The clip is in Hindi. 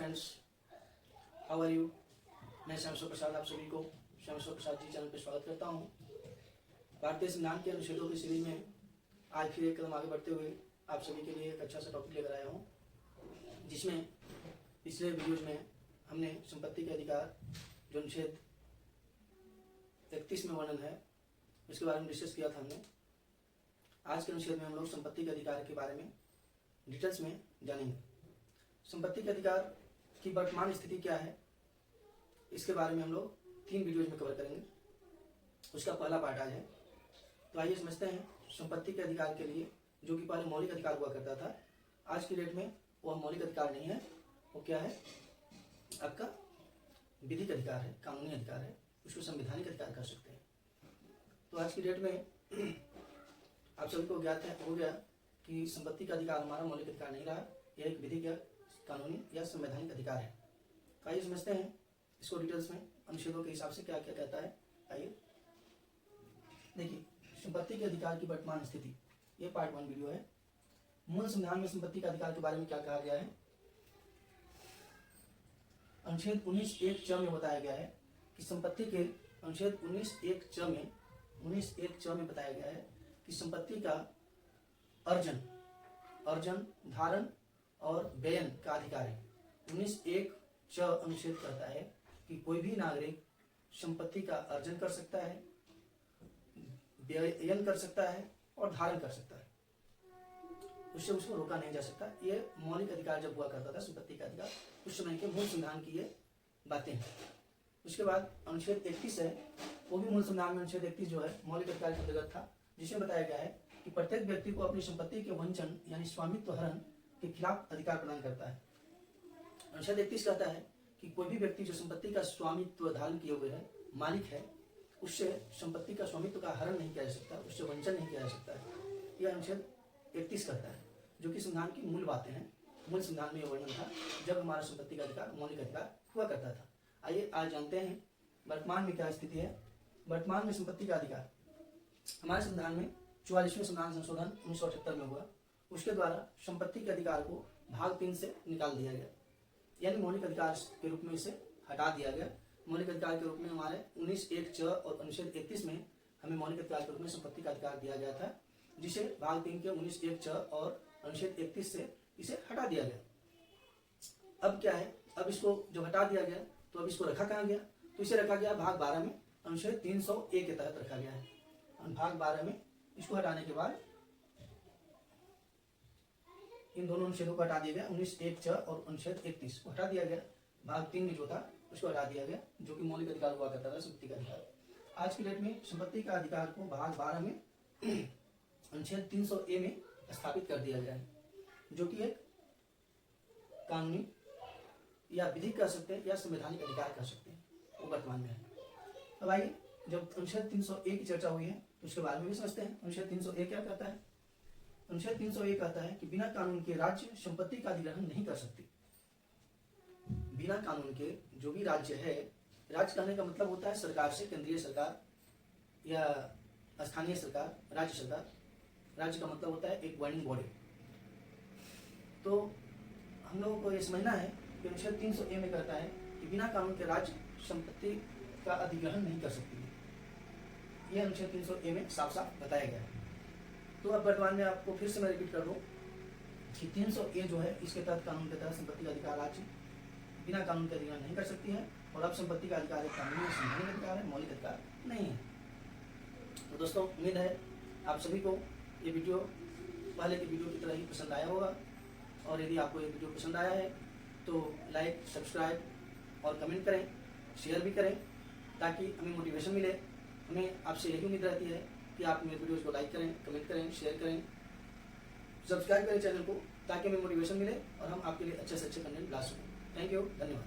Friends, how are you. मैं श्यामेश्वर प्रसाद आप सभी को श्यामेश्वर प्रसाद जी चैनल पर स्वागत करता हूँ। भारतीय संविधान के अनुच्छेदों की सीरीज में आज फिर एक कदम आगे बढ़ते हुए आप सभी के लिए एक अच्छा सा टॉपिक लेकर आया हूँ, जिसमें पिछले वीडियोज में हमने संपत्ति के अधिकार जो अनुच्छेद 31 में वर्णन है उसके बारे में डिस्कस किया था हमने। आज के अनुच्छेद में हम लोग संपत्ति के अधिकार के बारे में डिटेल्स में जानेंगे। संपत्ति के अधिकार की वर्तमान स्थिति क्या है, इसके बारे में हम लोग 3 वीडियोज में कवर करेंगे। उसका पहला पार्ट आज है। तो आइए समझते हैं संपत्ति के अधिकार के लिए जो कि पहले मौलिक अधिकार हुआ करता था, आज की डेट में वह मौलिक अधिकार नहीं है, वो क्या है, आपका विधिक अधिकार है, कानूनी अधिकार है, उसको संवैधानिक अधिकार कर सकते हैं। तो आज की डेट में आप सभी को ज्ञात हो गया कि संपत्ति का अधिकार हमारा मौलिक अधिकार नहीं रहा, यह एक विधिक या कानूनी या संवैधानिक अधिकार है। तो आइए समझते हैं इसको डिटेल्स में, अनुच्छेदों के हिसाब से क्या क्या कहता है। आइए देखिए, संपत्ति के अधिकार की वर्तमान स्थिति, ये पार्ट 1 वीडियो है। मूल संविधान में संपत्ति के अधिकार के बारे में क्या कहा गया है। अनुच्छेद 19(1) में बताया गया है कि संपत्ति के अनुच्छेद 19(1) में बताया गया है कि संपत्ति का अर्जन, धारण और व्ययन का अधिकार है। 19(1) अनुच्छेद कहता है कि कोई भी नागरिक संपत्ति का अर्जन कर सकता है, व्ययन कर सकता है और धारण कर सकता है, उससे उसको रोका नहीं जा सकता। ये मौलिक अधिकार जब हुआ करता था संपत्ति का अधिकार, उस समय के मूल संविधान की ये बातें हैं। उसके बाद अनुच्छेद 31 है, वो भी मूल संविधान में अनुच्छेद 31 जो है मौलिक अधिकार के अंतर्गत था, जिसमें बताया गया है कि प्रत्येक व्यक्ति को अपनी संपत्ति के वंचन यानी स्वामित्व हरण के खिलाफ अधिकार प्रदान करता है। अनुच्छेद 31 कहता है कि कोई भी व्यक्ति जो संपत्ति का स्वामित्व धारण किए हुए है, मालिक है, उससे संपत्ति का स्वामित्व का हरण नहीं किया जा सकता, उससे वंचन नहीं किया जा सकता है। यह अनुच्छेद 31 कहता है, जो कि संविधान की मूल बातें हैं। मूल संविधान में यह वर्णन था जब हमारा संपत्ति का अधिकार मौलिक अधिकार हुआ करता था। आइए आज जानते हैं वर्तमान में क्या स्थिति है। वर्तमान में संपत्ति का अधिकार हमारे संविधान में 44वें संविधान संशोधन 1978 में हुआ, उसके द्वारा संपत्ति के अधिकार को भाग 3 से निकाल दिया गया, यानी मौलिक अधिकार के रूप में इसे हटा दिया गया। मौलिक अधिकार के रूप में हमारे 19(1) और अनुच्छेद 31 में हमें मौलिक अधिकार के रूप में संपत्ति का अधिकार दिया गया था, जिसे भाग 3 के 19(1) और अनुच्छेद 31 से इसे हटा दिया गया। अब क्या है, अब इसको जब हटा दिया गया तो अब इसको रखा कहाँ गया, तो इसे रखा गया भाग 12 में, अनुच्छेद 301 के तहत रखा गया है। भाग 12 में इसको हटाने के बाद इन दोनों अनुच्छेदों को हटा दिया गया, 19(1) और अनुच्छेद 31 को हटा दिया गया। भाग 3 में जो था उसको हटा दिया गया, जो कि मौलिक अधिकार हुआ करता था संपत्ति का अधिकार। आज की डेट में संपत्ति का अधिकार को भाग 12 में अनुच्छेद 300(a) में स्थापित कर दिया गया है, जो कि एक कानूनी या विधिक कह सकते हैं या संवैधानिक अधिकार कह सकते हैं, वो वर्तमान में है। अब आइए, जब अनुच्छेद 300(a) की चर्चा हुई है तो उसके बारे में भी समझते हैं। अनुच्छेद 300(a) क्या कहता है। अनुच्छेद 300(a) कहता है कि बिना कानून के राज्य संपत्ति का अधिग्रहण नहीं कर सकते। बिना कानून के जो भी राज्य है, राज्य कहने का मतलब होता है सरकार से, केंद्रीय सरकार या स्थानीय सरकार, राज्य सरकार। राज्य का मतलब होता है एक गवर्निंग बॉडी। तो हम लोगों को ये समझना है कि अनुच्छेद 300(a) में कहता है कि बिना कानून के राज्य संपत्ति का अधिग्रहण नहीं कर सकती है। यह अनुच्छेद 300(a) में साफ साफ बताया गया है। तो अब वर्तमान में आपको फिर से मैं रिपीट कर दूं कि 300(a) जो है, इसके तहत कानून के तहत संपत्ति का अधिकार राज्य बिना कानून के अधिग्रहण नहीं कर सकती है, और अब संपत्ति का अधिकार एक कानूनी संवैधानिक अधिकार है, मौलिक अधिकार नहीं है। तो दोस्तों, उम्मीद है आप सभी को ये वीडियो पहले की वीडियो की तरह ही पसंद आया होगा, और यदि आपको ये वीडियो पसंद आया है तो लाइक, सब्सक्राइब और कमेंट करें, शेयर भी करें, ताकि हमें मोटिवेशन मिले। हमें आपसे यही उम्मीद रहती है कि आप मेरे वीडियोज़ को लाइक करें, कमेंट करें, शेयर करें, सब्सक्राइब करें चैनल को, ताकि हमें मोटिवेशन मिले और हम आपके लिए अच्छे से अच्छे कंटेंट ला सकें। थैंक यू, धन्यवाद।